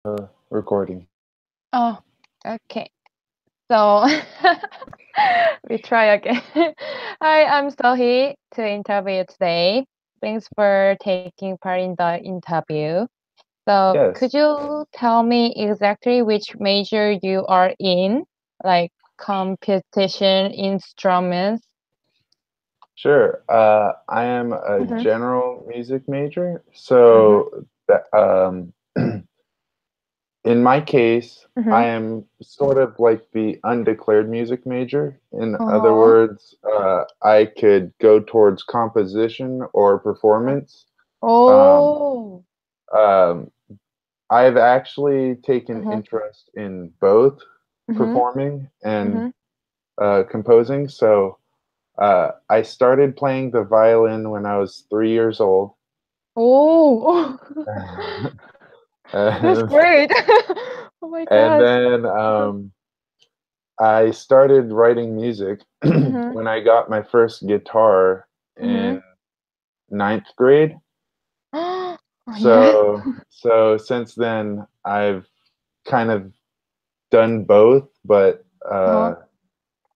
Recording. Oh, okay. So we try again. Hi, I'm Sohee to interview today. Thanks for taking part in the interview. So could Yes, you tell me exactly which major you are in, like competition instruments? sure. I am a Mm-hmm. general music major, Mm-hmm. so that, in my case, I Mm-hmm. am sort of like the undeclared music major. In other Uh-huh. words, I could go towards composition or performance. Um, Oh. um, I've actually taken Mm-hmm. interest in both Mm-hmm. performing and Mm-hmm. composing. So I started playing the violin when I was 3 years old. Oh. That's Uh, great. Oh my and God. then I started writing music Mm-hmm. when I got my first guitar Mm-hmm. in ninth grade. Oh, yeah. So since then, I've kind of done both, but Uh-huh.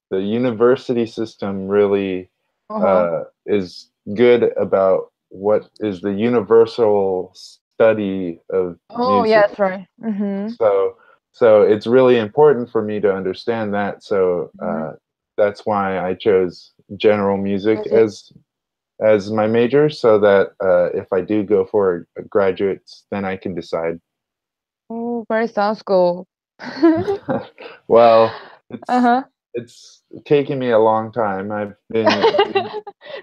the university system really Uh-huh. is good about what is the universal study of Oh, music. yes, right. Mm-hmm. So, so it's really important for me to understand that. So Mm-hmm. that's why I chose general music Music. as my major, so that if I do go for a graduates, then I can decide. Oh, very sounds cool. Well, Uh-huh. it's taken me a long time. I've been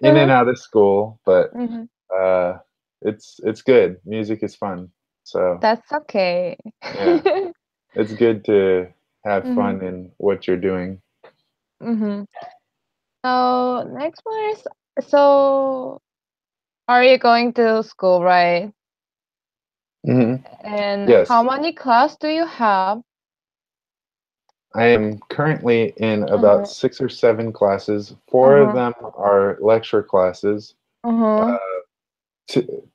in and Uh-huh. out of school, but Mm-hmm. uh, it's good. Music is fun. So That's okay. yeah, it's good to have Mm-hmm. fun in what you're doing. Mm-hmm. So next one is, so are you going to school, right? Hmm. And how Yes, many class do you have? I am currently in about Uh-huh. 6 or 7 classes. Four of Uh-huh. them are lecture classes. Uh-huh.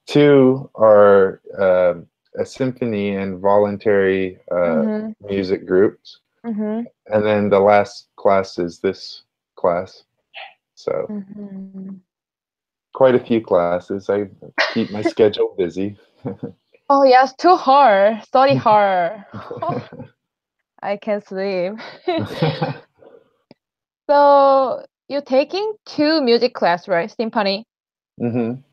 Two are a symphony and voluntary Mm-hmm. music groups, Mm-hmm. and then the last class is this class. So Mm-hmm. quite a few classes. I keep my schedule busy. Oh yes, too hard. Study hard. I can't sleep. So you're taking two music class, right? Symphony. Hmm.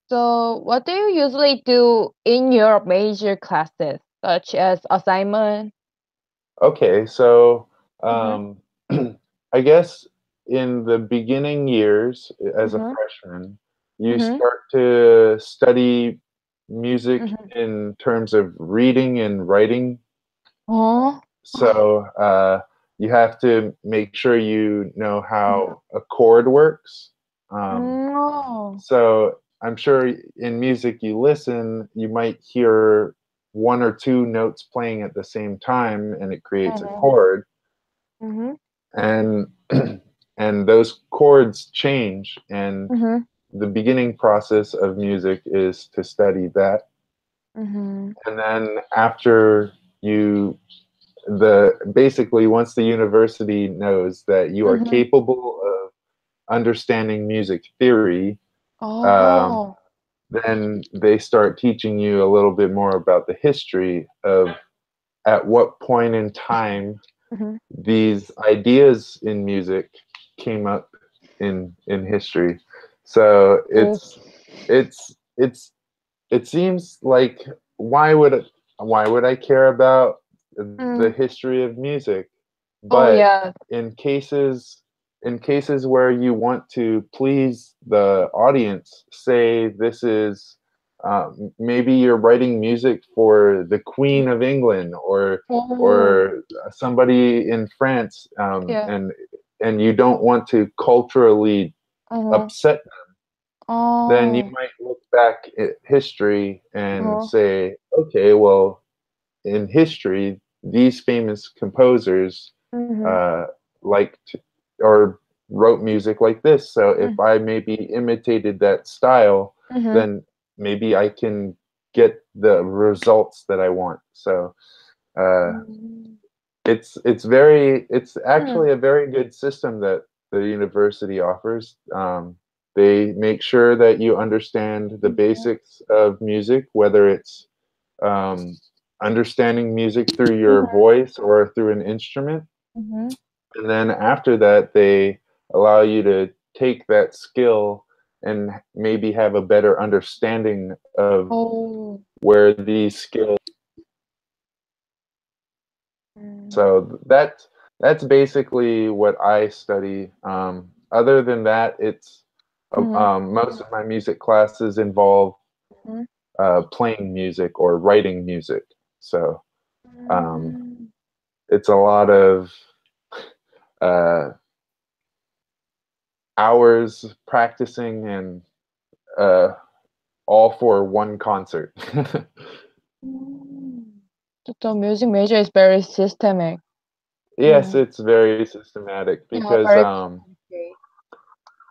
So what do you usually do in your major classes, such as assignment? Okay, so Mm-hmm. um, I guess in the beginning years as a Mm-hmm. freshman, you Mm-hmm. start to study music Mm-hmm. in terms of reading and writing. Oh. So you have to make sure you know Mm-hmm. how a chord works. Um, No. so I'm sure in music you listen, you might hear one or two notes playing at the same time, and it creates a Mm-hmm. chord. Mm-hmm. And and those chords change. And Mm-hmm. the beginning process of music is to study that. Mm-hmm. And then after you the basically once the university knows that you are Mm-hmm. capable of understanding music theory, um, Oh. then they start teaching you a little bit more about the history of at what point in time Mm-hmm. these ideas in music came up in history. So Oh. it's it seems like why would I care about the Mm. history of music? Oh But yeah. in cases in cases where you want to please the audience, say this is maybe you're writing music for the Queen of England Oh. or somebody in France, Yeah. and you don't want to culturally Uh-huh. upset, then you Oh. might look back at history and Uh-huh. say, okay, well, in history, these famous composers Mm-hmm. uh, liked or wrote music like this. So if Mm-hmm. I maybe imitated that style, Mm-hmm. then maybe I can get the results that I want. So Mm. it's Mm. actually a very good system that the university offers. They make sure that you understand the Mhm. basics of music, whether it's um, understanding music through your Mhm. voice or through an instrument. Mhm. And then after that, they allow you to take that skill and maybe have a better understanding of Oh. where these skills. Mm. So that's basically what I study. Other than that, it's Mhm. most of my music classes involve Mhm. playing music or writing music. So um, Mm. it's a lot of uh, hours practicing and uh, all for one concert. Mm. So the music major is very systemic. Yes, Mm. it's very systematic Yeah, because very complicated.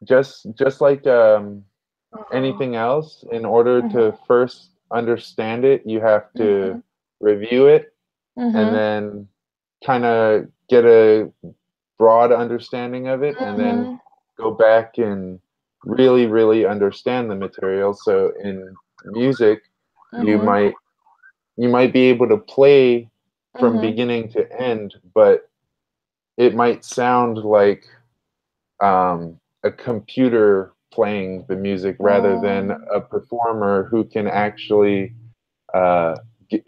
just like Uh-huh. anything else, in order to Mhm. first understand it, you have to Mhm. review it and Mhm. then kind of get a broad understanding of it and then Mhm. go back and really, really understand the material. So in music, you Mhm. might you might be able to play from Mhm. beginning to end, but it might sound like a computer playing the music rather than Oh. a performer who can actually uh,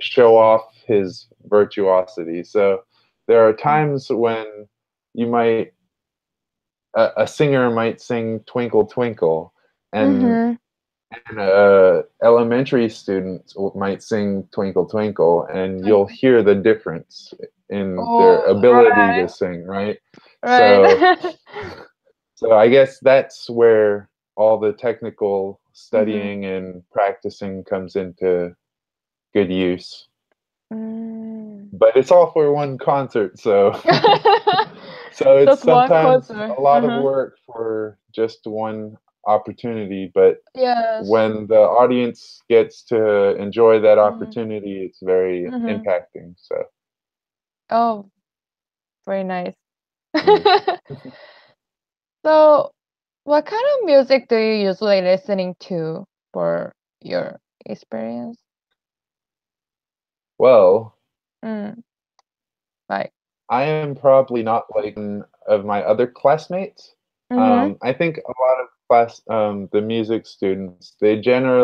show off his virtuosity. So there are times when you might a singer might sing "Twinkle Twinkle," and Mhm. elementary students might sing "Twinkle Twinkle," and you'll Twinkle. hear the difference in their Oh, ability to right. sing, right? So Right. So I guess that's where all the technical Mhm. studying and practicing comes into good use. Mm. But it's all for one concert, so so it's Just one sometimes concert. a lot of Uh-huh. work for just one opportunity, but Yes. when the audience gets to enjoy that Mhm. opportunity, it's very Mhm. impacting. So, Oh, very nice. mm. So, what kind of music do you usually listening to for your experience? Well, Mm, like, I am probably not like one of my other classmates. mm-hmm. I think a lot of the music students,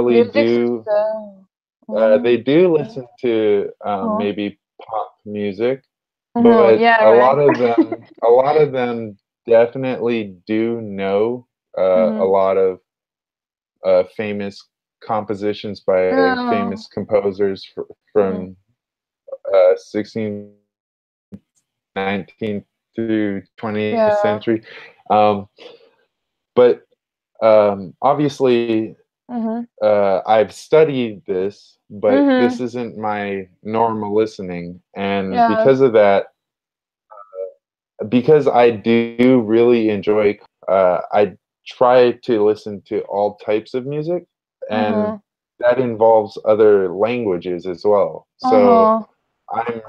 Music system. they Oh, do listen to uh-huh. maybe pop music, Uh-huh. but Yeah, right. a lot of them definitely do know a Mm-hmm. lot of famous compositions by Oh, famous composers mm-hmm. from 16th, 19th through 20th Yeah. century. Um, but obviously, Mm-hmm. I've studied this, but Mm-hmm. this isn't my normal listening. And Yes. because of that, because I do really enjoy, I try to listen to all types of music, and Uh-huh. that involves other languages as well. So Uh-huh. I'm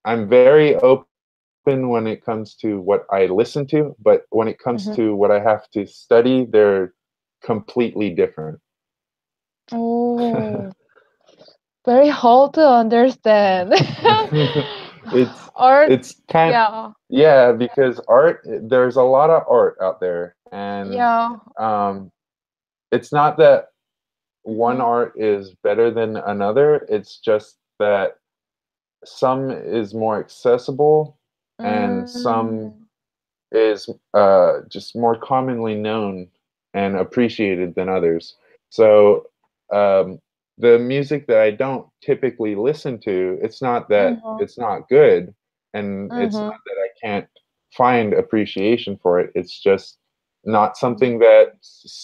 I'm very open when it comes to what I listen to, but when it comes Mm-hmm. to what I have to study, they're completely different. Oh, very hard to understand. it's Or, it's kind yeah. yeah, because art there's a lot of art out there, and Yeah. um it's not that one Mm-hmm. art is better than another, it's just that some is more accessible and some Mm. is just more commonly known and appreciated than others. So um, the music that I don't typically listen to, it's not that Mhm, it's not good, and it's not mhm, that I can't find appreciation for it. It's just not mhm, something that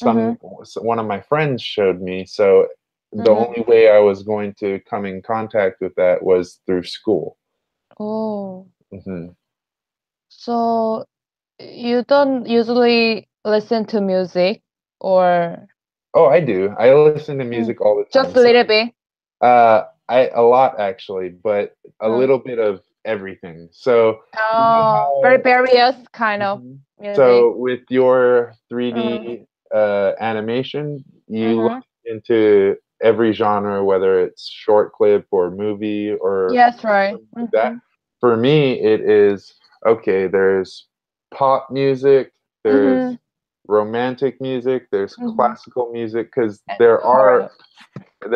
mhm, one of my friends showed me. So the mhm. only way I was going to come in contact with that was through school. Oh, Hmm. so you don't usually listen to music or Oh, I do. I listen to mm, music all the time. just a little bit? A lot actually, but a Mm. little bit of everything. So you know Oh, very how various kind of Mhm. music. So with your Mm-hmm. 3D animation, you Mm-hmm. look into every genre, whether it's short clip or movie or Yes, right. something like that. Mm-hmm. For me, it is okay. There's pop music, Mm-hmm. there's romantic music, there's Mm-hmm. classical music, because And there horror.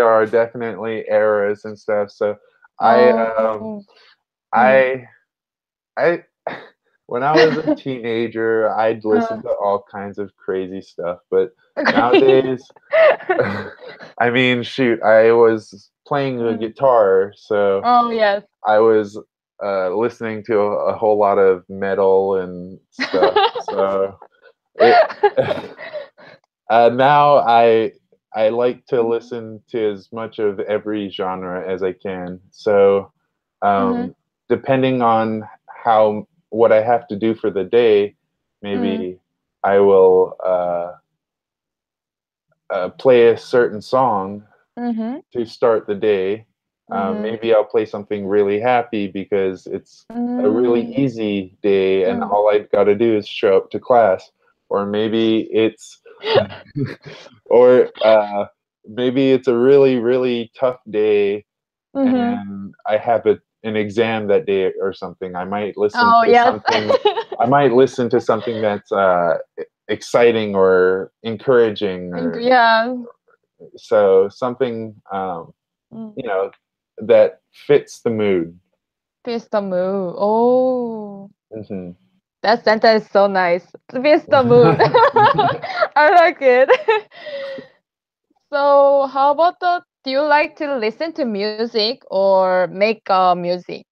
are definitely eras and stuff. So I Oh. Mm. I I when I was a teenager, I'd listen Uh, to all kinds of crazy stuff, but okay. nowadays, I mean, shoot, I was playing the Mm. guitar, so Oh, yes. I was listening to a whole lot of metal and stuff. So it now I like to listen to as much of every genre as I can. So Mm-hmm. depending on how what I have to do for the day, Mm-hmm. maybe I will play a certain song Mm-hmm. to start the day. Mm-hmm. Maybe I'll play something really happy because it's a really Mm-hmm. easy day and all I got to do is show up to class. Or maybe it's, or maybe it's a really, really tough day Mm-hmm. and I have an exam that day or something. Oh, yes. I might listen to something that's exciting or encouraging, or Yeah. so something Mm. you know that fits the mood. Twist the mood. Oh, Hmm. that sentence is so nice. Twist the mood. I like it. So, how about do you like to listen to music or make music?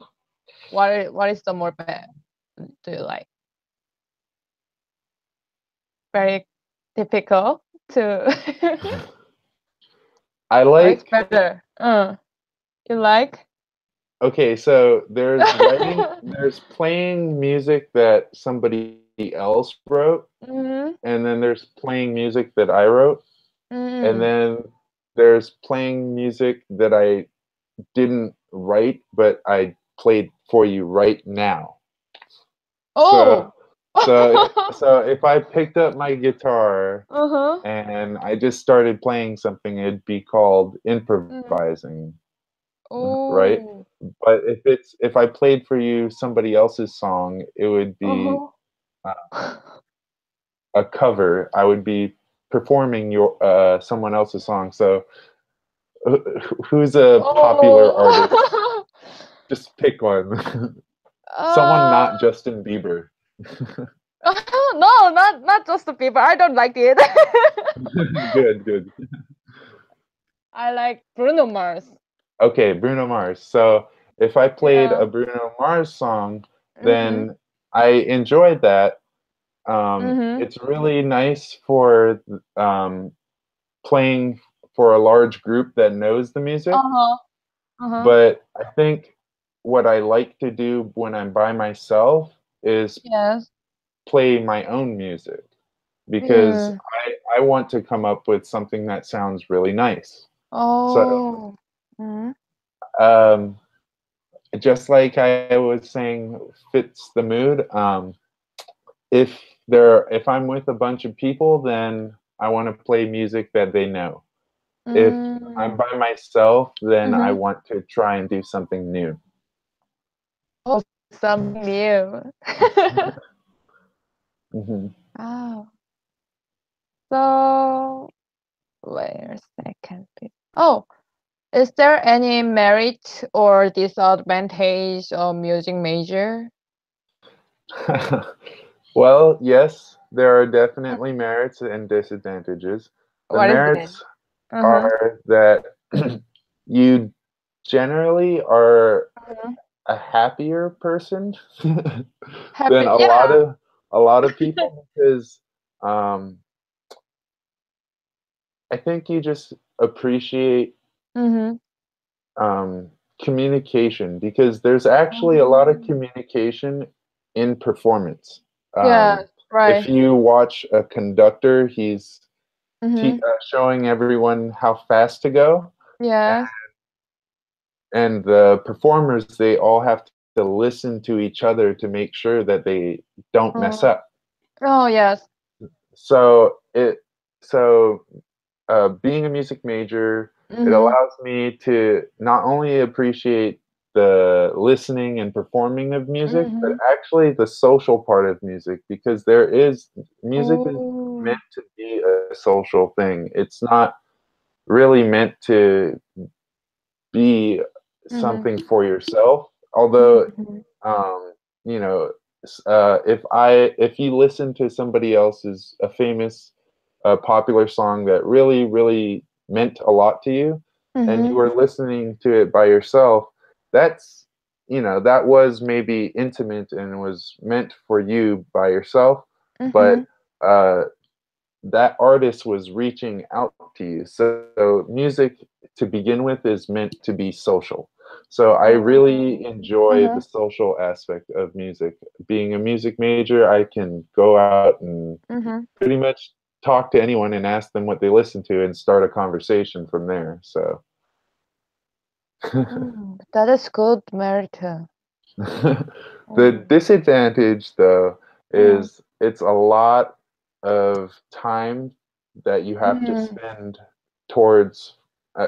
What is the more do you like? Very typical to, I or it's like better? You like? Okay, so there's playing music that somebody else wrote, Mm-hmm. and then there's playing music that I wrote, and Mm. then there's playing music that I didn't write, but I played for you right now. So, Oh. so if I picked up my guitar Uh-huh. and I just started playing something, it'd be called Mm. improvising, right? Oh. But if I played for you somebody else's song, it would be Uh-huh. uh, a cover. I would be performing your someone else's song. So, who's a popular artist? Oh. Just pick one. Someone uh, not Justin Bieber. no, not just the people. I don't like it. Good, good. I like Bruno Mars. Okay, Bruno Mars. So if I played Yeah. a Bruno Mars song, Mm-hmm. then I enjoyed that. Mm-hmm. It's really nice for playing for a large group that knows the music. Uh-huh. Uh-huh. But I think what I like to do when I'm by myself is Yes. play my own music because Mm. I want to come up with something that sounds really nice. So Oh. Mm-hmm. um, just like I was saying, fits the mood. If if I'm with a bunch of people, then I want to play music that they know. If I'm Mm. by myself, then I Mm-hmm. want to try and do something new. Oh, something new. Hmm. Oh. So wait a second. Oh, is there any merit or disadvantage of music major? Well, yes, there are definitely merits and disadvantages. The What is it? merits Uh-huh. are that you generally are Uh-huh. a happier person than Happy, yeah. a lot of people because um, I think you just appreciate Mm-hmm. um, communication because there's actually a lot of Oh. communication in performance. Yeah, If right. you watch a conductor, he's Mm-hmm. showing everyone how fast to go. Yes. and the performers, they all have to listen to each other to make sure that they don't mess Mm. up. Oh, yes. So being a music major, it Mm-hmm. allows me to not only appreciate the listening and performing of music, but Mm-hmm. actually the social part of music, because music is Oh. meant to be a social thing. It's not really meant to be Mm-hmm. something for yourself. Although, Mm-hmm. um, you know, if you listen to somebody else's a famous, popular song that really meant a lot to you, and you Mm-hmm. were listening to it by yourself, that's that was maybe intimate and was meant for you by yourself, Mm-hmm. but uh, that artist was reaching out to you. So music to begin with is meant to be social. So I really Oh. enjoy the Mm-hmm. social aspect of music. Being a music major, I can go out and Mm-hmm. pretty much talk to anyone and ask them what they listen to and start a conversation from there. So Mm, that is good merit. the Oh. disadvantage, though, Mm. is it's a lot of time that you have to Mm. spend towards.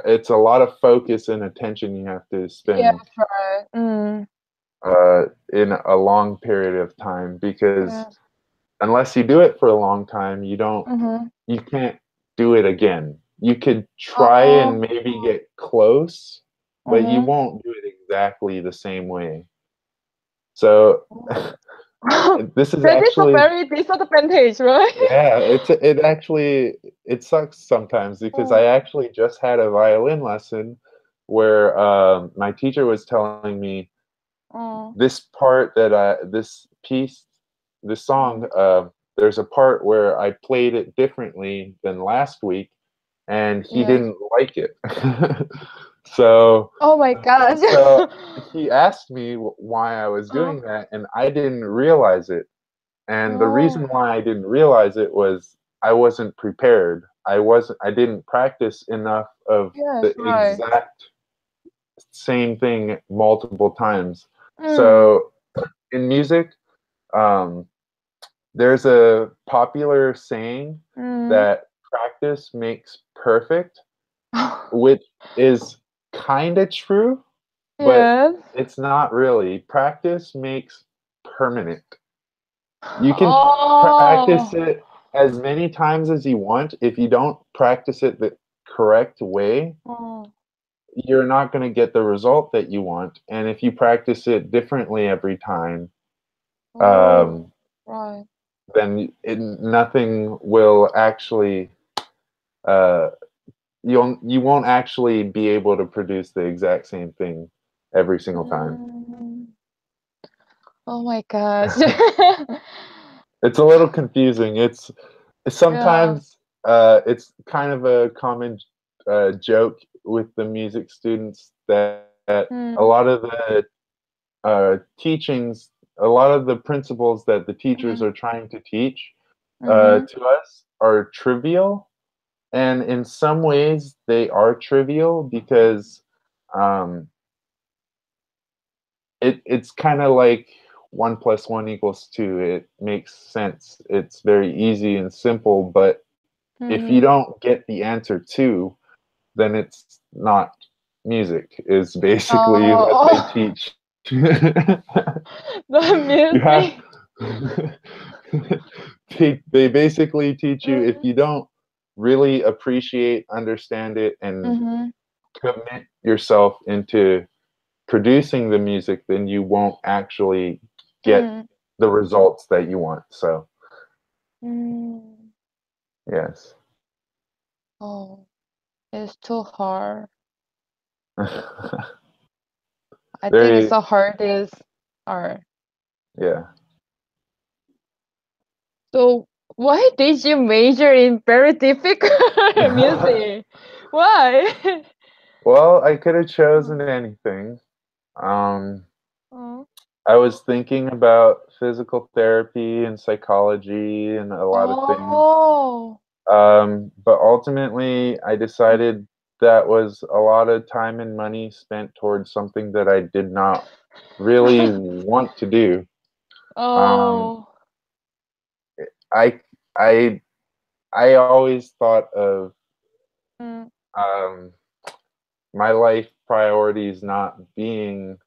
It's a lot of focus and attention you have to Yes, spend right. Mm. in a long period of time, because Yes. unless you do it for a long time, Mm-hmm. you can't do it again. You could try and Oh. maybe get close, but you Mm-hmm. won't do it exactly the same way. So this is That is a actually, very disadvantage, right? yeah, it sucks sometimes, because I Oh. actually just had a violin lesson where my teacher was telling me Oh. this part that this piece, this Mm-hmm. song, there's a part where I played it differently than last week, and he Yes. didn't like it. so Oh my gosh. so he asked me why I was Oh. doing that, and I didn't realize it. And the reason Oh. why I didn't realize it was I wasn't prepared. I didn't practice enough of Yes, the right. exact same thing multiple times. Mm. So in music, um, there's a popular saying Mm. that practice makes perfect, which is kind of true, but Yes. it's not really. Practice makes permanent. You can practice Oh. it as many times as you want. If you don't practice it the correct way, Oh. you're not going to get the result that you want. And if you practice it differently every time, Oh. um, Right. then nothing will actually. Uh, you won't actually be able to produce the exact same thing every single time. Mm. Oh my gosh. It's a little confusing. It's Yeah. sometimes it's kind of a common joke with the music students that a lot Mm. of the teachings, a lot of the principles that the teachers Mm. are trying to teach Mm-hmm. to us are trivial, and in some ways they are trivial because um, it's kind of like 1 + 1 = 2. It makes sense. It's very easy and simple, but if you Mm-hmm. don't get the answer two, then it's not music, is basically what they Oh, teach. the You have music. they basically teach you, if Mm-hmm. you don't really appreciate, understand it, and Mm-hmm. commit yourself into producing the music, then you won't actually get Mm. the results that you want. So, Mm. yes. Oh, it's too hard. I think it's Very, the hardest art. yeah. So why did you major in very difficult music? Why? Well, I could have chosen Oh, anything. Um, oh, I was thinking about physical therapy and psychology and a lot of things. oh. But ultimately, I decided that was a lot of time and money spent towards something that I did not really want to do. Um, Oh. I I I always thought of Mm. um, my life priorities not being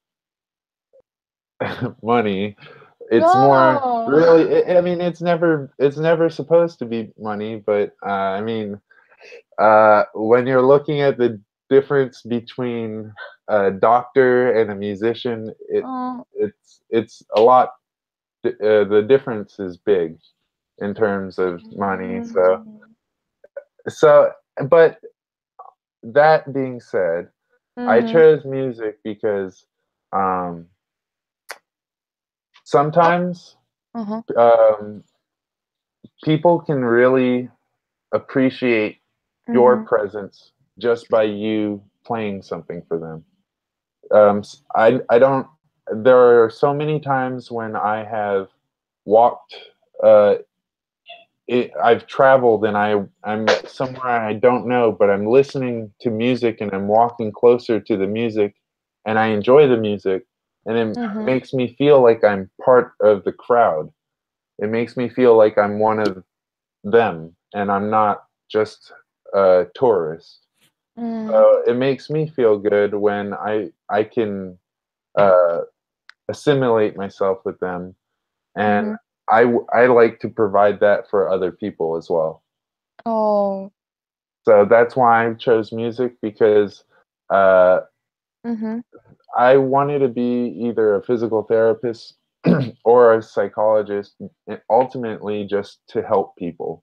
money. It's more No. really. I mean, it's never supposed to be money, but I mean, when you're looking at the difference between a doctor and a musician, Oh. it's a lot. The difference is big in terms of money. So Mm. so, but that being said, I Mhm. chose music because um, Oh. sometimes Uh-huh. um, people can really appreciate your Mhm. presence just by you playing something for them. I don't. There are so many times when I have walked. Uh, I've traveled and I'm somewhere I don't know, but I'm listening to music and I'm walking closer to the music, and I enjoy the music, and it Mhm. makes me feel like I'm part of the crowd. It makes me feel like I'm one of them, and I'm not just a tourist. Mm. So it makes me feel good when I can uh, assimilate myself with them, and Mhm. I like to provide that for other people as well. Oh. So that's why I chose music because uh, Mhm. I wanted to be either a physical therapist or a psychologist, and ultimately just to help people.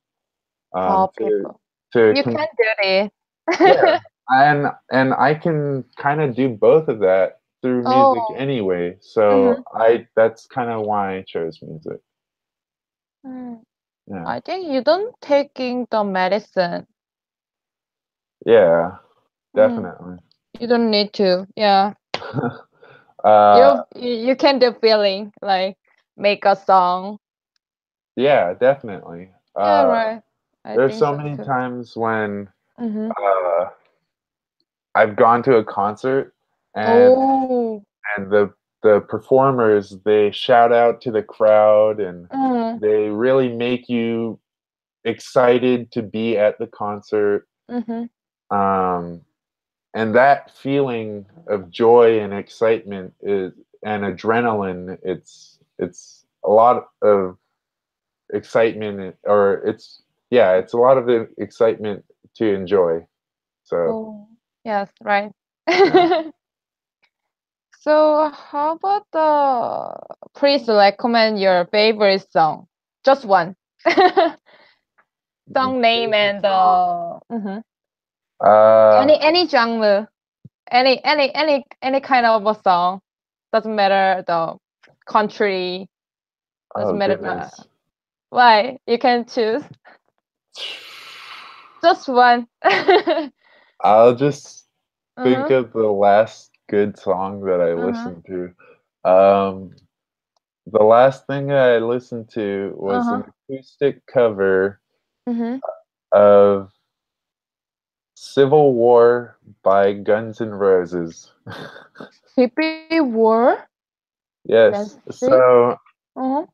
Oh, To people. to You com- can do yeah, this. and I can kind of do both of that through music Oh. anyway. So Mhm. I that's kind of why I chose music. Mm. Yeah, I think you don't taking the medicine. yeah, Mm. definitely. You don't need to. Yeah. uh, You can do feeling like make a song. yeah, definitely. Yeah, right. I There's think so so many too. times when Mhm. uh, I've gone to a concert and Oh. and the performers, they shout out to the crowd and Mhm. they really make you excited to be at the concert. Mhm. Um, and that feeling of joy and excitement is and adrenaline. It's a lot of excitement, or it's yeah, it's a lot of excitement to enjoy. So Oh. Yes, right. yeah. So how about please recommend your favorite song. Just one. Song name Favorite and song. mhm. Uh, Any genre. Any kind of a song. Doesn't matter the country. oh Doesn't matter the goodness. why. You can choose. Just one. I'll just think Uh-huh. of the last good song that I Uh-huh. listened to. Um, the last thing I listened to was Uh-huh. an acoustic cover Mm-hmm. of Civil War by Guns N' Roses. Civil War. Yes. Nancy. So, Uh-huh.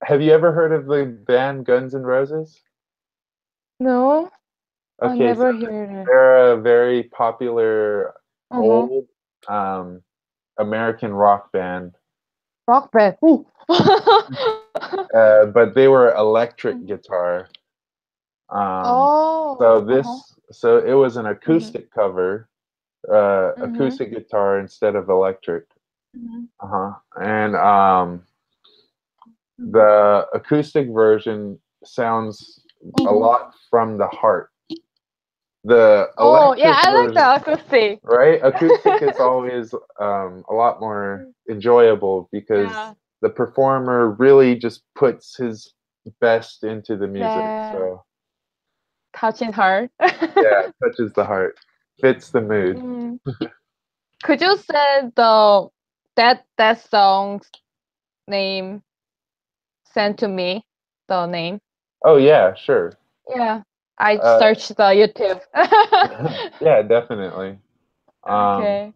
have you ever heard of the band Guns N' Roses? No, I Okay, so never heard it. they're a very popular Uh-huh. old um, American rock band, Rock band. Ooh. but they were electric guitar. Um, Oh. so Uh-huh. so it was an Mm-hmm. acoustic cover, Mm-hmm. acoustic guitar instead of electric. Mm-hmm. Uh-huh. And Mm-hmm. the acoustic version sounds a Mm-hmm. lot from the heart. The Oh, yeah, electric I like version, the acoustic. right? Acoustic is always a lot more enjoyable because Yeah. the performer really just puts his best into the music. Yeah. So Touching heart. yeah, it touches the heart, fits the mood. Mm. Could you say that song's name sent to me? The name. Oh yeah, sure. Yeah. I searched the YouTube. Yeah, definitely. Okay.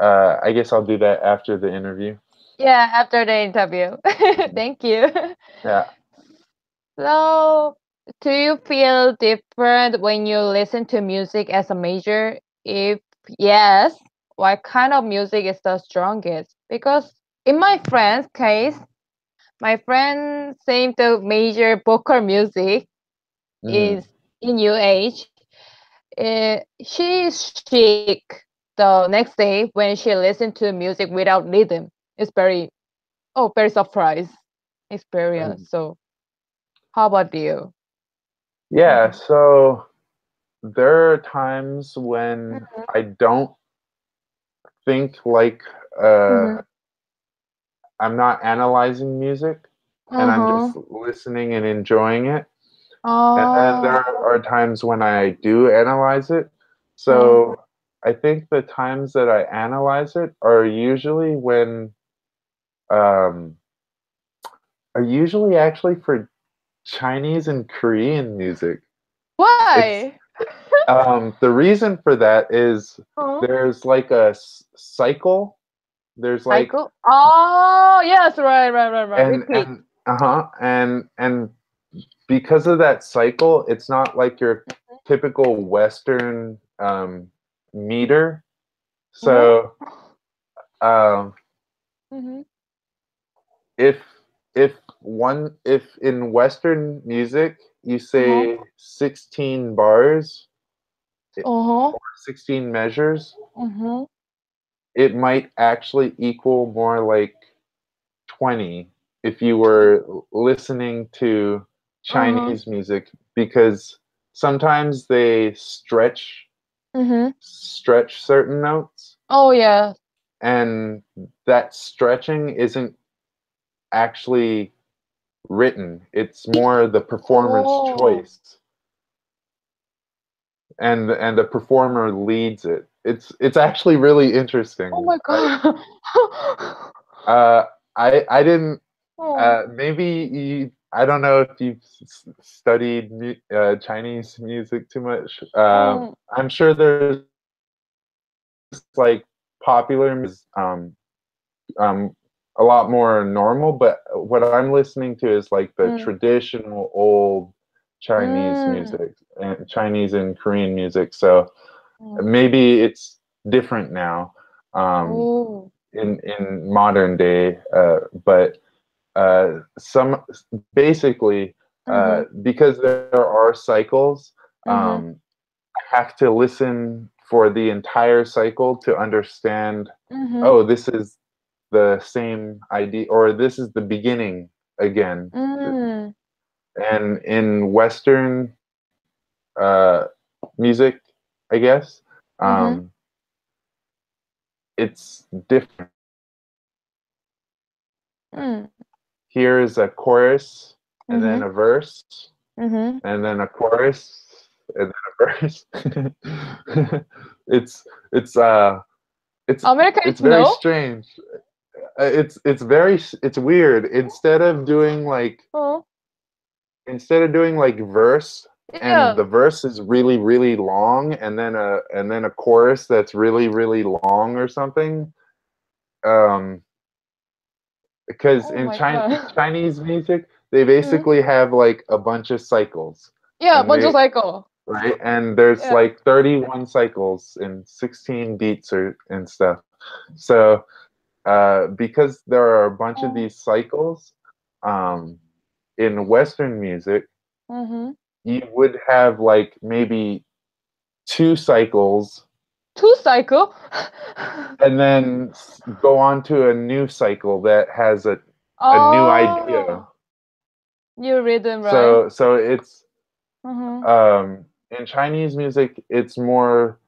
I guess I'll do that after the interview. Yeah, after the interview. Thank you. Yeah. So, do you feel different when you listen to music as a major? If yes, what kind of music is the strongest? Because in my friend's case, my friend saying the major vocal music Hmm. is in UH. She is sick the next day when she listened to music without rhythm. It's very surprised experience. So, how about you? Yeah, so there are times when Mhm. I don't think like uh, Mhm. I'm not analyzing music and I'm Uh-huh. just listening and enjoying it. And then there Oh. are times when I do analyze it. Oh. So I think the times that I analyze it um, are usually actually for Chinese and Korean music. It's Why? the reason for that is Oh. there's like a cycle. There's like Cycle? Oh, yes, right. Repeat. and because of that cycle, it's not like your typical Western meter. Oh. So um, Mm-hmm. if if in Western music you Uh-huh. say 16 bars Uh-huh. or 16 measures, Uh-huh. it might actually equal more like 20 if you were listening to Uh-huh. Chinese music because sometimes they Mm-hmm. stretch certain notes, Oh, yeah. and that stretching isn't actually written. It's more the performer's Oh. choice, and the performer leads it. It's actually really Oh interesting. my God. Uh, I didn't. Oh. Maybe you. I don't know if you've studied Chinese music too much. Oh. I'm sure there's like popular um, a lot more normal, but what I'm listening to is like the Mm. traditional old Chinese Mm. music and Chinese and Korean music. So Mm. maybe it's different now um, Oh. in modern day, but some basically Mm-hmm. because there are cycles. Mm-hmm. I have to listen for the entire cycle to understand. Mm-hmm. Oh, this is the same idea, or this is the beginning again. Mm. And in Western music, I guess, Mm-hmm. um, it's different. Mm. Here is a chorus, and then Mm-hmm. a verse, Mm-hmm. and then a chorus, and then a verse. it's it's uh it's America is it's very no? strange. It's weird. Oh. Instead of doing like verse, and Yeah. the verse is really really long, and then a chorus that's really really long or something. Um, because Oh in my God. Chinese music, they Mm. basically have like a bunch of cycles, Yeah, and 먼저 they cycle. right, and there's Yeah. like 31 cycles and 16 beats or and stuff. So because there are a bunch of Oh. these cycles um, in Western music, Mm-hmm. you would have like maybe two cycles Two cycle? and then go on to a new cycle that has a new idea. Oh, new rhythm, right? So it's Mm-hmm. in Chinese music, it's more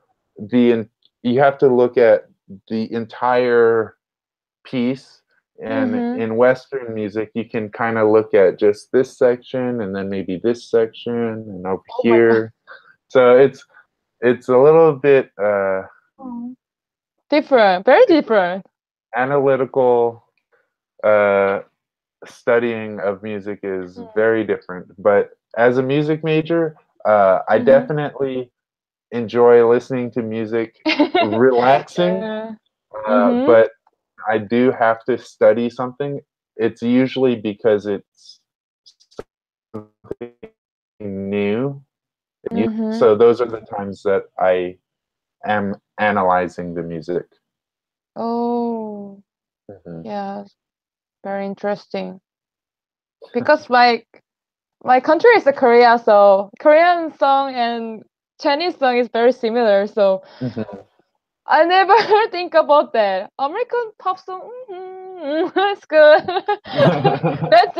you have to look at the entire piece. And Mm-hmm. in Western music, you can kind of look at just this section and then maybe this section and over Oh my God. here. So it's a little bit Mm. Different, very different. analytical. Uh, Studying of music is Mm. very different, but as a music major, I Mhm. definitely enjoy listening to music, relaxing. Yeah. Mhm. But I do have to study something. It's usually because it's something new. Mhm. So those are the times that I am analyzing the music. Oh, Mhm. yeah, very interesting. Because my country is a Korea, so Korean song and Chinese song is very similar. So Mhm. I never think about that. American pop song, it's good. That's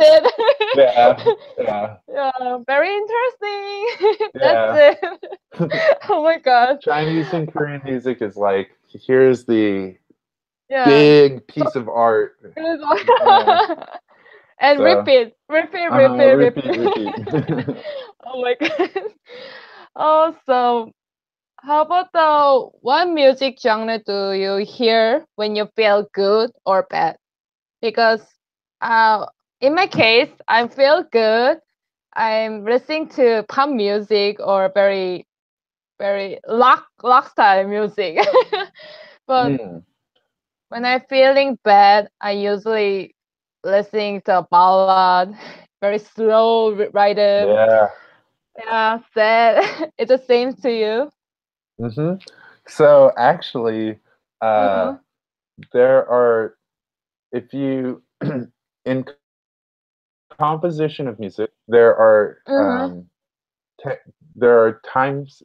Yeah, it. yeah, Yeah, very interesting. That's yeah. it. Oh my god. Chinese and Korean music is like, here's the Yeah. big So piece of art. Yeah. good. And So, repeat, repeat, repeat, repeat, repeat. repeat. Oh my god. Oh, so how about the what music genre do you hear when you feel good or bad? Because uh, in my case, I feel good. I'm listening to pop music or very rock style music. But Mm, when I'm feeling bad, I usually listening to a ballad, very slow rhythm. yeah. Yeah, sad. It's the same to you. hmm So actually, uh, Uh-huh. there are, if you, in composition of music, Uh-huh. there are times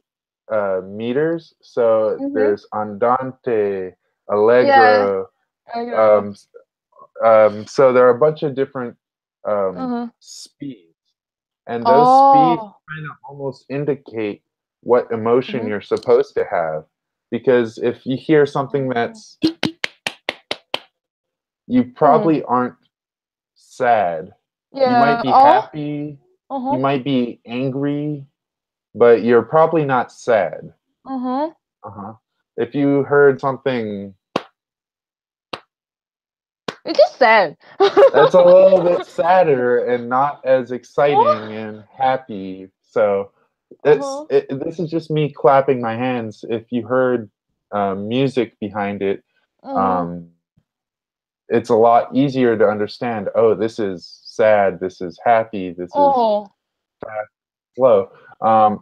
meters. So Mm-hmm. there's andante, Yeah. allegro. I know. Um, so there are a bunch of different Uh-huh. speeds, and those speeds Oh. kind of almost indicate what emotion Mm-hmm. you're supposed to have. Because if you hear something Oh. that's, you Mm. probably aren't sad. You might Yeah. be Oh. happy, you Uh-huh. might be angry, but you're probably not sad. Uh-huh. Uh-huh. If you heard something It's just sad. that's a little bit sadder and not as exciting Oh. and happy, so Uh-huh. this is just me clapping my hands. If you heard music behind it, Uh-huh. um, it's a lot easier to understand. Oh, this is sad. This is happy. This is Oh. slow.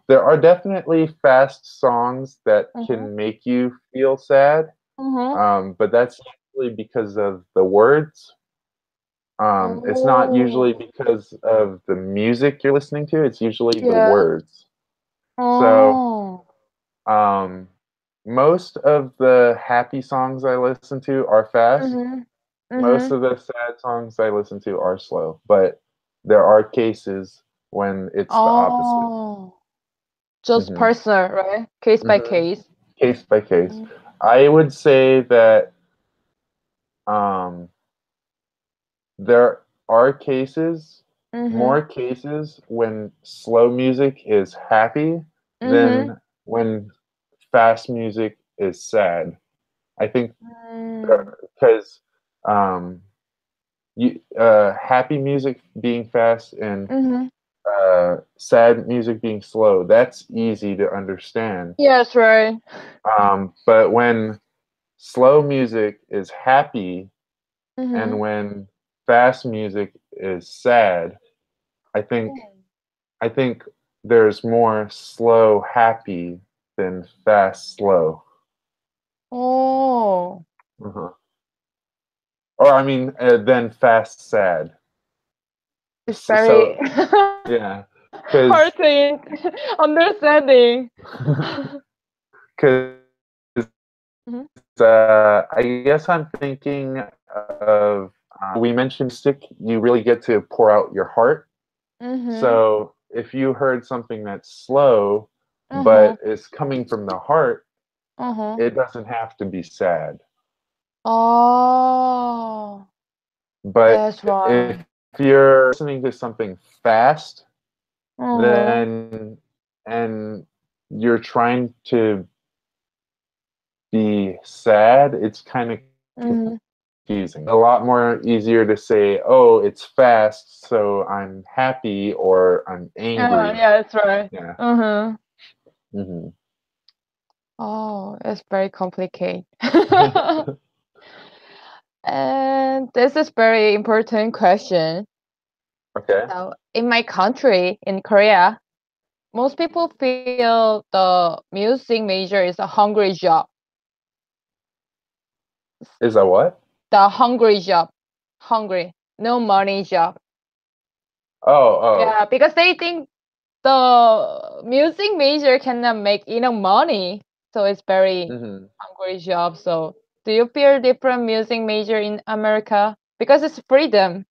There are definitely fast songs that Uh-huh. can make you feel sad, Uh-huh. but that's usually because of the words. It's not usually Oh. because of the music you're listening to. It's usually the Yeah. words. So Oh. um, most of the happy songs I listen to are fast. Mm-hmm. Most Mm-hmm. of the sad songs I listen to are slow. But there are cases when it's the opposite. Oh. Just hmm personal, right? Case by hmm case. Case by case. I would say that um, there are cases, Mm-hmm. more cases, when slow music is happy Mm-hmm. than when fast music is sad. I think Mm. because um, happy music being fast and Mm-hmm. sad music being slow, that's easy to understand. Yes, right. But when slow music is happy Mm-hmm. and when fast music is sad, I think I think there's more slow happy than fast slow. Oh. uh Or I mean, than fast sad. It's So very yeah, hard because to understanding. because Mm-hmm. I guess I'm thinking of we mentioned stick. You really get to pour out your heart. Mm-hmm. So if you heard something that's slow, Uh-huh. but is coming from the heart, Uh-huh. it doesn't have to be sad. Oh, But that's right. if you're listening to something fast, Uh-huh. then and you're trying to be sad, it's kind of Mm-hmm. confusing. A lot more easier to say, oh, it's fast, so I'm happy or I'm angry. Yeah, that's right. Yeah. Mm-hmm. Hmm. Oh, it's very complicated. And this is very important question. Okay. So, in my country, in Korea, most people feel the music major is a hungry job. Is that what? The hungry job. Hungry. No money job. Oh, Yeah, because they think the music major cannot make enough money. So it's very oh. Hmm. hungry job. So do you feel different music major in America? Because it's freedom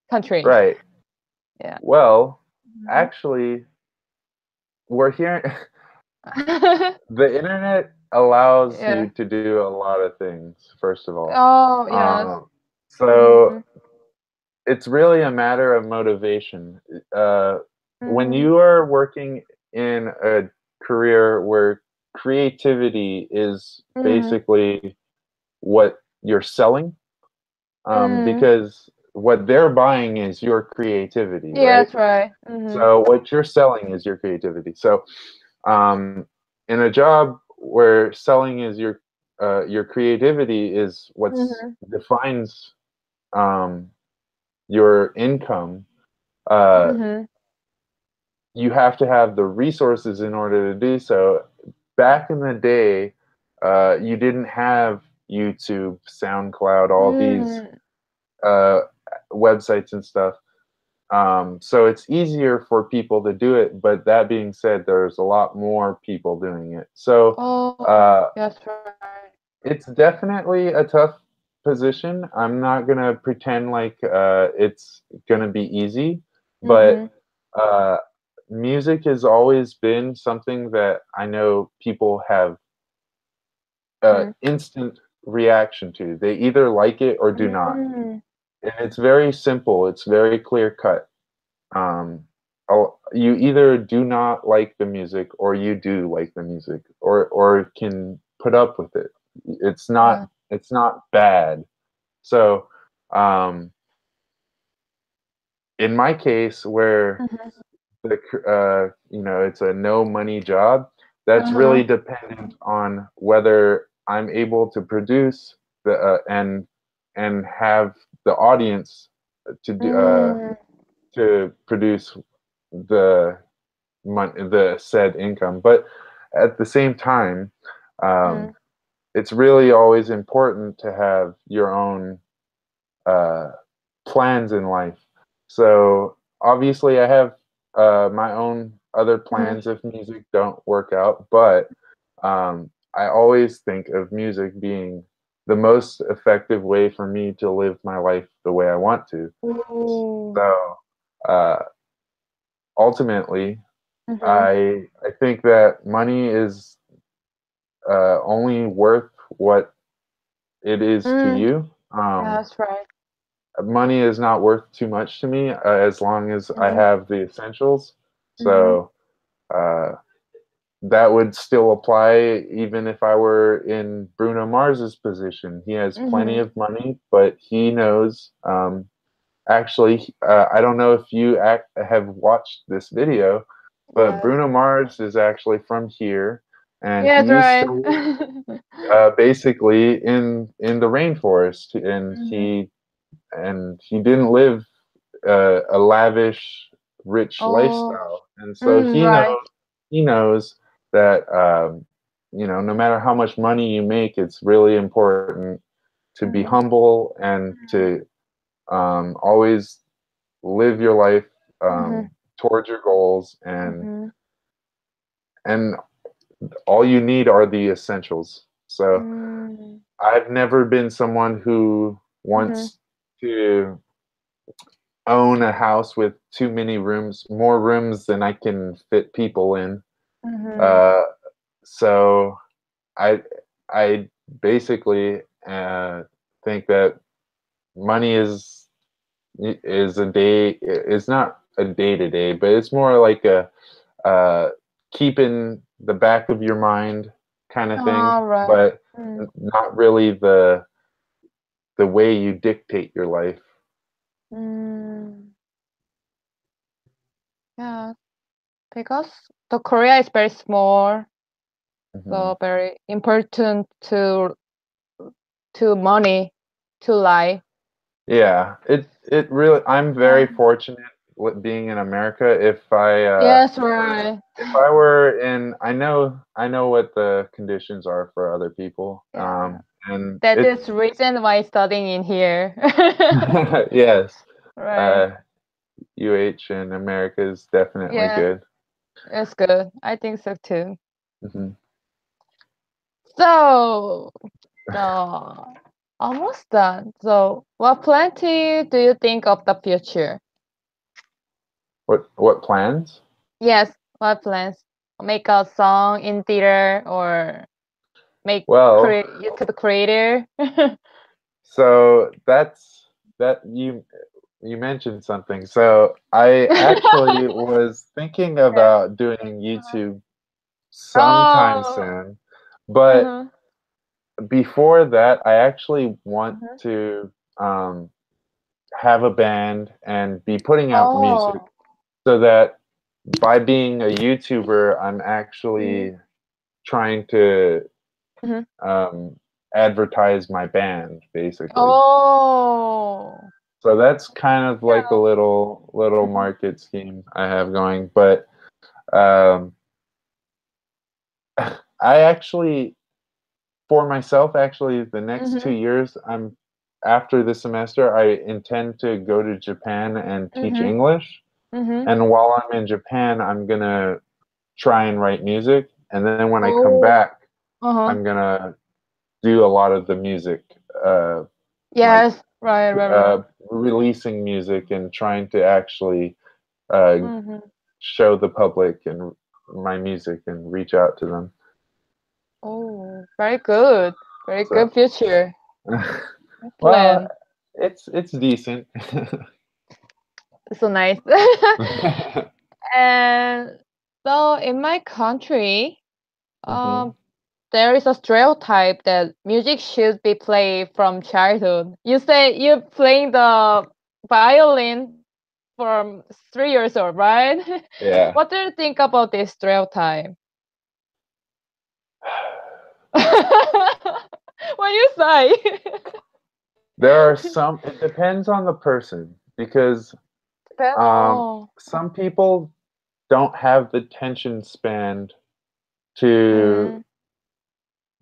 country. Right. Yeah. Well, Mhm. actually, we're hearing the internet allows Yeah. you to do a lot of things, first of all. Oh, yes. Um, so Mhm. it's really a matter of motivation. Uh, when Mhm. you are working in a career where creativity is Mhm. basically what you're selling, Mhm. because what they're buying is your creativity, Yeah, right? that's right. Mhm. So what you're selling is your creativity. So in a job where selling is your creativity is what's Mhm. defines um, your income. Uh, Mhm. you have to have the resources in order to do so. Back in the day, you didn't have YouTube, SoundCloud, all these Mhm. uh, websites and stuff. So it's easier for people to do it. But that being said, there's a lot more people doing it. So Oh, uh, that's right. it's definitely a tough position. I'm not gonna pretend like it's gonna be easy, but Mhm. uh, music has always been something that I know people have Mhm. instant reaction to. They either like it or do not, Mhm. and it's very simple. It's very clear cut. You either do not like the music or you do like the music, or can put up with it. It's not Yeah. it's not bad. So, um, in my case, where Mhm. it's a no money job, that's really Uh-huh. dependent on whether I'm able to produce and have the audience Mm. to produce the the said income. But at the same time, um, Mhm. it's really always important to have your own uh, plans in life. So obviously, I have my own other Mhm. plans if music don't work out, but I always think of music being the most effective way for me to live my life the way I want to. Ooh. So uh, ultimately, Mhm. I think that money is only worth what it is to Mm. you. That's right. Money is not worth too much to me as long as I Mhm. have the essentials. Mhm. So uh, that would still apply even if I were in Bruno Mars's position. He has plenty Mhm. of money, but he knows. Actually, I don't know if you have watched this video, but Yes. Bruno Mars is actually from here, and he Yes, used to right. live basically in the rainforest, Mhm. and he didn't live a lavish, rich Oh. lifestyle, and so Mm, right. he knows that no matter how much money you make, it's really important to be Mhm. humble and Mhm. to always live your life Mhm. towards your goals, Mhm. and all you need are the essentials. So Mm. I've never been someone who Mhm. wants to own a house with too many rooms, more rooms than I can fit people in. Mhm. Uh, so I I basically think that money is a day is not a day to day, but it's more like a uh, keep in the back of your mind kind of thing, All right. but Mm. not really the the way you dictate your life. Mm, yeah, because the Korea is very small, Hmm. so very important to money, to life. Yeah, it really. I'm Yeah. very fortunate with being in America. Yes, right. If I were in, I know what the conditions are for other people. Yeah. And That it's is reason why studying in here. yes, Right. uh, UH in America is definitely Yeah, good. it's good. I think so too. Hmm. So, almost done. So, what plenty do you think of the future? What plans? Yes, what plans? Make a song in theater or make Well, create YouTube creator? so that you mentioned something. So I actually was thinking Yeah. about doing YouTube sometime Oh. soon, but Uh-huh. before that, I actually want Uh-huh. to have a band and be putting out music Oh. so that by being a YouTuber, I'm Mhm. actually trying to Mhm. um, advertise my band, basically. Oh. So that's kind of like a Yeah. little Mhm. market scheme I have going. But um, I actually, for myself, actually, the next two Mhm. years, after the semester, I intend to go to Japan and teach Mhm. English. Mhm. And while I'm in Japan, I'm gonna try and write music. And then when I come Oh. back, Uh-huh. I'm gonna do a lot of the music, uh, like Yes. Right, right, right. releasing music and trying to actually uh, Mhm. show the public and my music and reach out to them. Oh, very good. Very So, good future well, plan. it's decent. So nice. And so in my country, Hmm. um, there is a stereotype that music should be played from childhood. You say you're playing the violin from 3 years old, right? Yeah. What do you think about this stereotype? What you say? There are some, it depends on the person because um, Oh. some people don't have the tension span to Mm,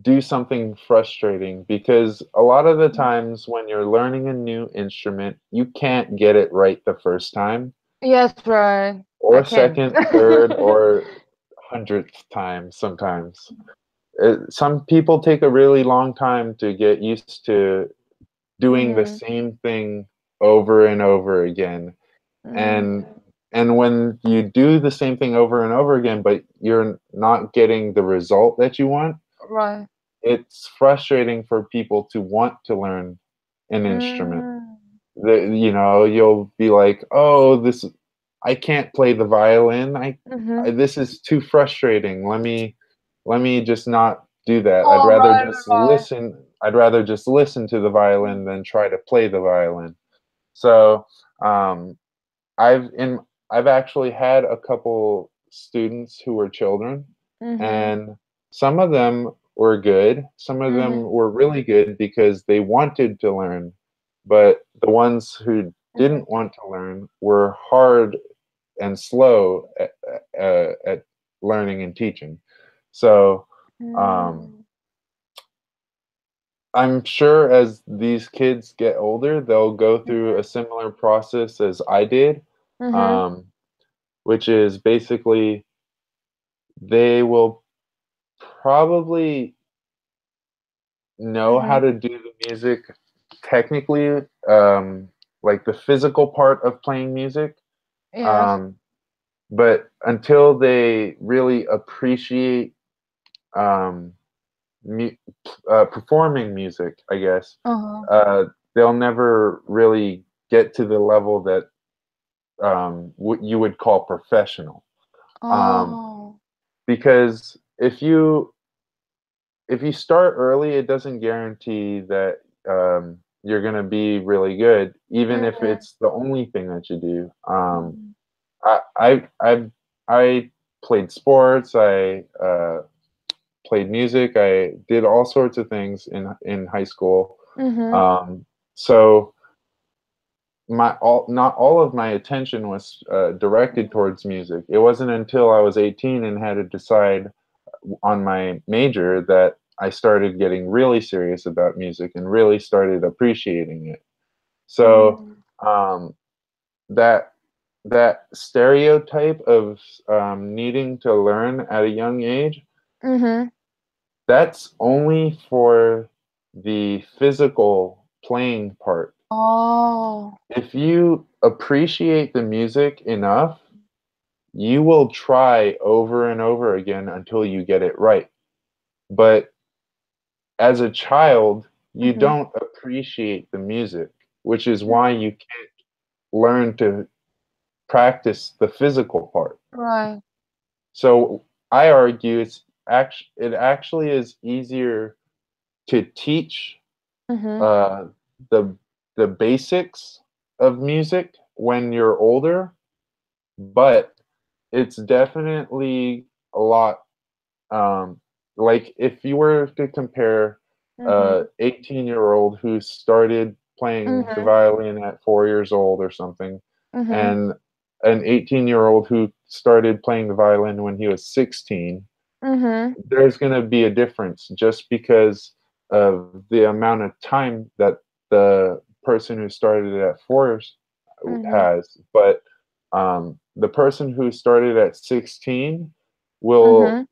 do something frustrating because a lot of the mm. times when you're learning a new instrument, you can't get it right the first time, Yes, right. I or can. second, third, or 100th time sometimes. Some people take a really long time to get used to doing the Mhm. same thing over and over again. And Mm, and when you do the same thing over and over again, but you're not getting the result that you want, right. it's frustrating for people to want to learn an instrument. Mm, You know, you'll be like, "Oh, this I can't play the violin. mhm. This is too frustrating. Let me just not do that. Oh, right, right. I'd rather just listen to the violin than try to play the violin." So, um, I've in I've actually had a couple students who were children, Mhm, and some of them were good. Some of them mhm, were really good because they wanted to learn, but the ones who mhm, didn't want to learn were hard and slow at learning and teaching. So um, mm, I'm sure as these kids get older, they'll go through mhm, a similar process as I did, mhm, um, which is basically they will probably know how mhm. to do the music technically, like the physical part of playing music. Yes. Um, but until they really appreciate um, mu- performing music, I guess, Uh-huh. they'll never really get to the level that what you would call professional. Um, Oh. because if you start early, it doesn't guarantee that you're gonna be really good, even if Mhm. it's the only thing that you do. Mhm. I played sports. I played music. I did all sorts of things in high school. Mhm. So not all of my attention was directed towards music. It wasn't until I was 18 and had to decide on my major that I started getting really serious about music and really started appreciating it. So Mhm. um, that that stereotype of needing to learn at a young age, Mhm. that's only for the physical playing part. Oh. If you appreciate the music enough, you will try over and over again until you get it right. But as a child, you Mhm. don't appreciate the music, which is why Mhm. you can't learn to practice the physical part. Right. So I argue it actually is easier to teach Mhm. uh, the the basics of music when you're older, but it's definitely a lot. Um, like if you were to compare a Mhm. 18-year-old who started playing the Mhm. violin at 4 years old or something, Mhm. and an 18-year-old who started playing the violin when he was 16, Mhm. there's going to be a difference just because of the amount of time that the person who started at four Mhm. has. But the person who started at 16 will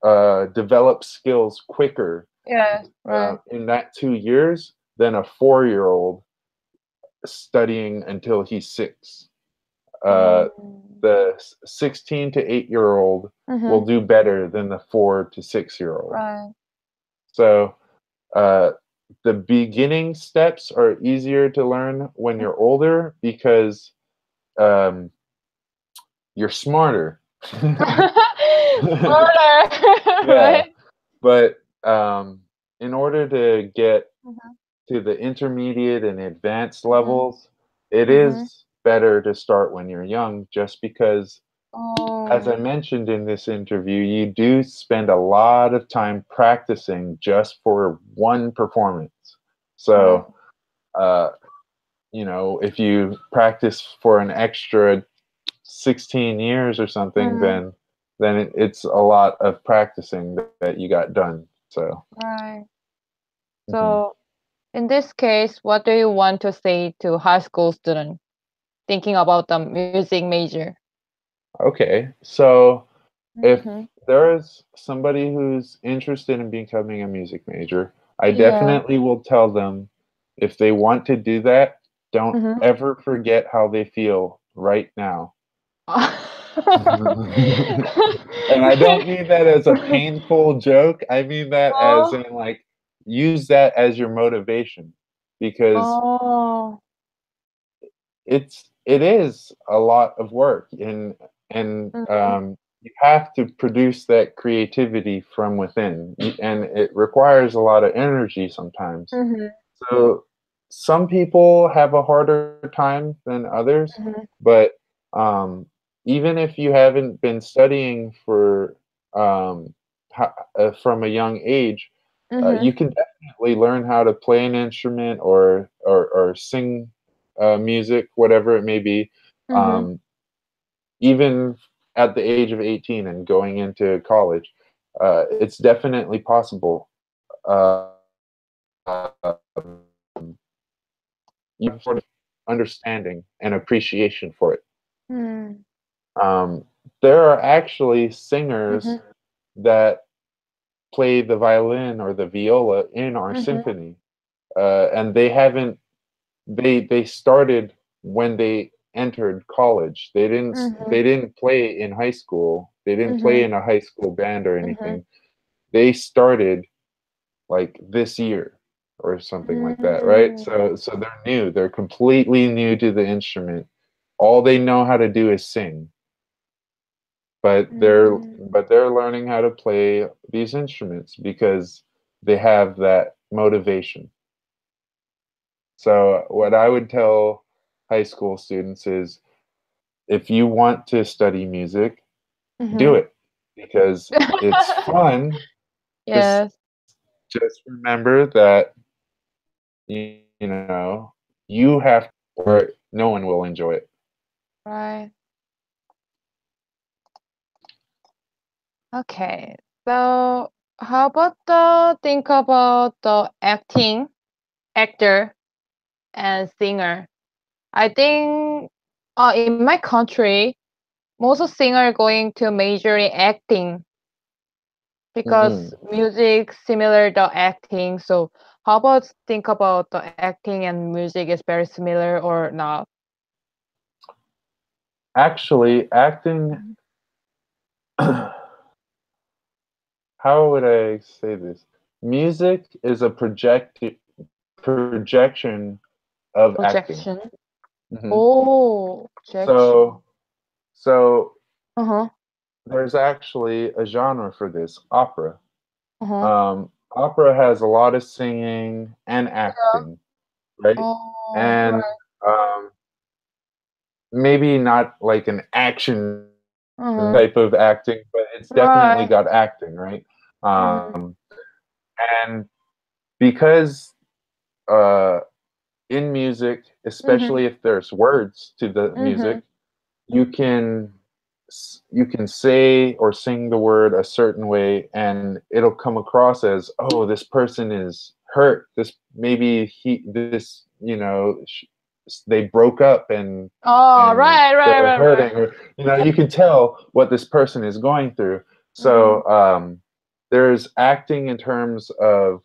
Mhm. develop skills quicker Yes. Right. in that 2 years than a 4-year-old studying until he's six. Uh, Mm. the 16 to 8-year-old will Mhm. do better than the 4 to 6-year-old. Right. So uh, the beginning steps are easier to learn when you're older because um, you're smarter. Smarter. Yeah, Right. but in order to get Mhm. to the intermediate and advanced Mhm. levels, it Mhm. is better to start when you're young just because, as I Oh. mentioned in this interview, you do spend a lot of time practicing just for one performance. Right. So, uh, if you practice for an extra 16 years or something, Mhm. then it's a lot of practicing that you got done. So, Right. mhm. So in this case, what do you want to say to high school student thinking about the music major? Okay. So, if Mhm. there's somebody who's interested in becoming a music major, I Yeah. definitely will tell them if they want to do that, don't Mhm. ever forget how they feel right now. And I don't mean that as a painful joke. I mean that as Oh. in like use that as your motivation because Oh. it is a lot of work and Mhm. you have to produce that creativity from within and it requires a lot of energy sometimes. Mhm. So some people have a harder time than others, Mhm. but um, even if you haven't been studying for um, from a young age, you Mhm. can definitely learn how to play an instrument or sing music, whatever it may be, Mhm. um, even at the age of 18 and going into college. It's definitely possible. You have sort of understanding and appreciation for it. Mm. Um, there are actually singers Mhm. that play the violin or the viola in our Mhm. symphony, and they started when they entered college. Mhm. They didn't play in high school. They didn't play Mhm. in a high school band or Mhm. anything. They started like this year or something like that, right? Mm. So they're new. They're completely new to the instrument. All they know how to do is sing, Mm. but they're learning how to play these instruments because they have that motivation. So what I would tell high school students is if you want to study music, do Mm-hmm. it because it's fun. Just Yes, just remember that you know you have or no one will enjoy it. right. Okay. So how about the think about the actor and singer? I think in my country, most of singer going to major in acting because Hmm. music similar to acting. So how about think about the acting and music is very similar or not? Actually, acting. How would I say this? Music is a projection of acting. Projection. Hmm. Oh, projection. So so Uh-huh. there's actually a genre for this, opera. Uh-huh. Opera has a lot of singing and acting, right? Oh, And right. um, maybe not like an action Uh-huh. type of acting, but it's definitely Right. got acting, right? Mm-hmm. And because uh, in music, Mm-hmm. especially if there's words to the Mm-hmm. music, you can you can say or sing the word a certain way and it'll come across as, oh, this person is hurt, this maybe he this they broke up Oh, and right, right, they're right, hurting, right. or you can tell what this person is going through. Mm-hmm. So there's acting in terms of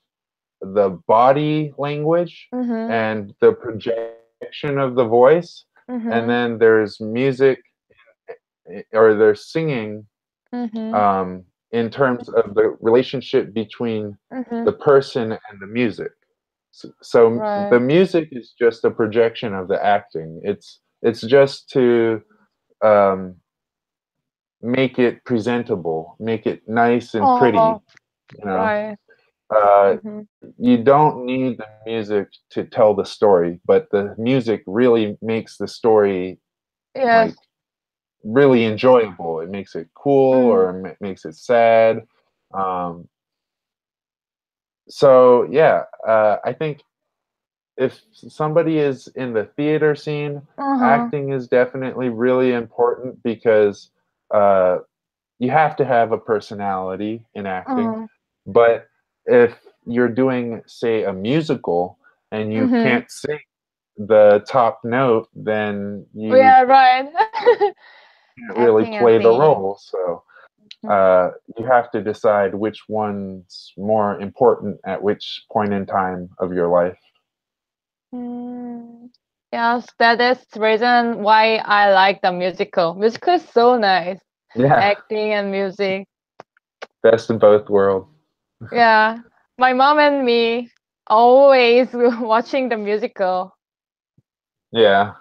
the body language Mm-hmm. and the projection of the voice, and Mm-hmm. then there's music or there's singing Mm-hmm. um, in terms of the relationship between Mm-hmm. the person and the music. So the Right. music is just a projection of the acting. It's just to um, make it presentable, make it nice and Oh, pretty. You know, right. uh, Mm-hmm. you don't need the music to tell the story, but the music really makes the story Yes. like really enjoyable. It makes it cool Mm. or makes it sad. Um, so yeah, I think if somebody is in the theater scene, Uh-huh. acting is definitely really important because uh, you have to have a personality in acting. Uh-huh. But if you're doing, say, a musical and you Mm-hmm. can't sing the top note, then you Yeah, right. can't really Acting and play the singing. role. So you have to decide which one's more important at which point in time of your life. Mm. Yes, that is the reason why I like the musical. Musical is so nice. Yeah, Acting and music. best of both worlds. Yeah. My mom and me always watching the musical. Yeah.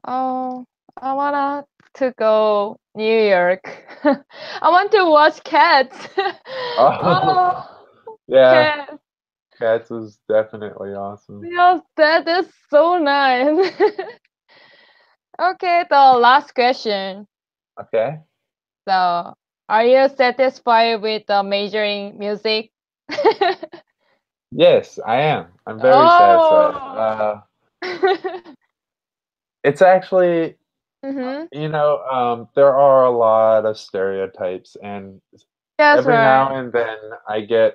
Oh, I wanna to go New York. I want to watch Cats. Oh, Oh, yeah. Cats. Cats was definitely awesome. Yes, that is so nice. Okay, the last question. Okay. So, are you satisfied with the majoring music? Yes, I am. I'm very satisfied. Oh. It's actually, Mm-hmm. there are a lot of stereotypes, and That's every now right. and then I get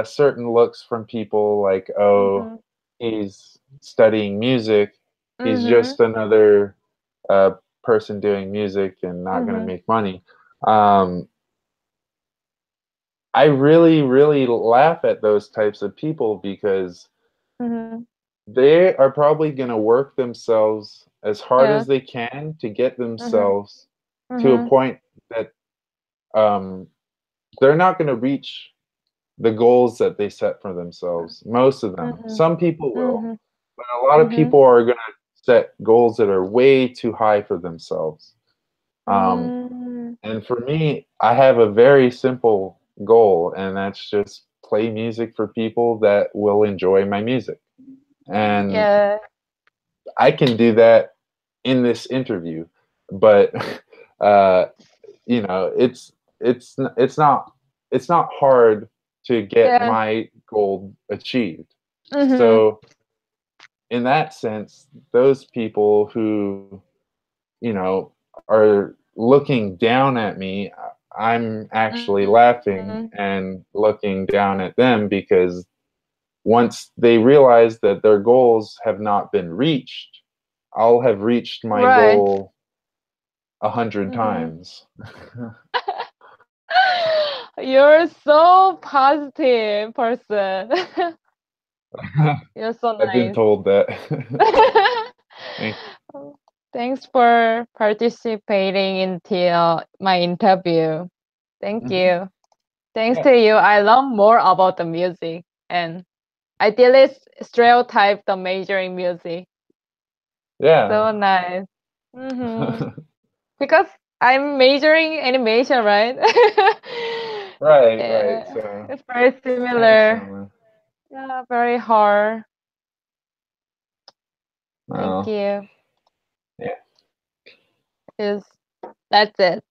certain looks from people like, oh, Mm-hmm. he's studying music. He's Mm-hmm. just another uh, person doing music and not going to Mm-hmm. make money. Um, I really, really laugh at those types of people because Mm-hmm. they are probably going to work themselves as hard Yes. as they can to get Mm-hmm. themselves to a Mm-hmm. point that um, they're not going to reach the goals that they set for themselves. Most of them. Mm-hmm. Some people will, Mm-hmm. but a lot of Mm-hmm. people are going to set goals that are way too high for themselves. Um, Mm. and for me, I have a very simple goal, and that's just play music for people that will enjoy my music. And Yeah. I can do that in this interview, but uh, it's not hard to get Yeah. my goal achieved. Mhm. So in that sense, those people who are looking down at me, I'm actually laughing Mhm. and looking down at them, because once they realize that their goals have not been reached, I'll have reached my Right. goal 100 Mhm. times. You're so positive person. You're so I've been nice. told that. Thank Thanks for participating into my interview. Thank you. Mhm. you. Thanks Yeah. to you, I learned more about the music and I didn't stereotype the major in music. Yeah. So nice. Because I'm majoring animation, right? Right, right. Yeah, So it's very it's kind of similar. similar. Yeah, very hard. Thank Well, you. yeah. Is that's it.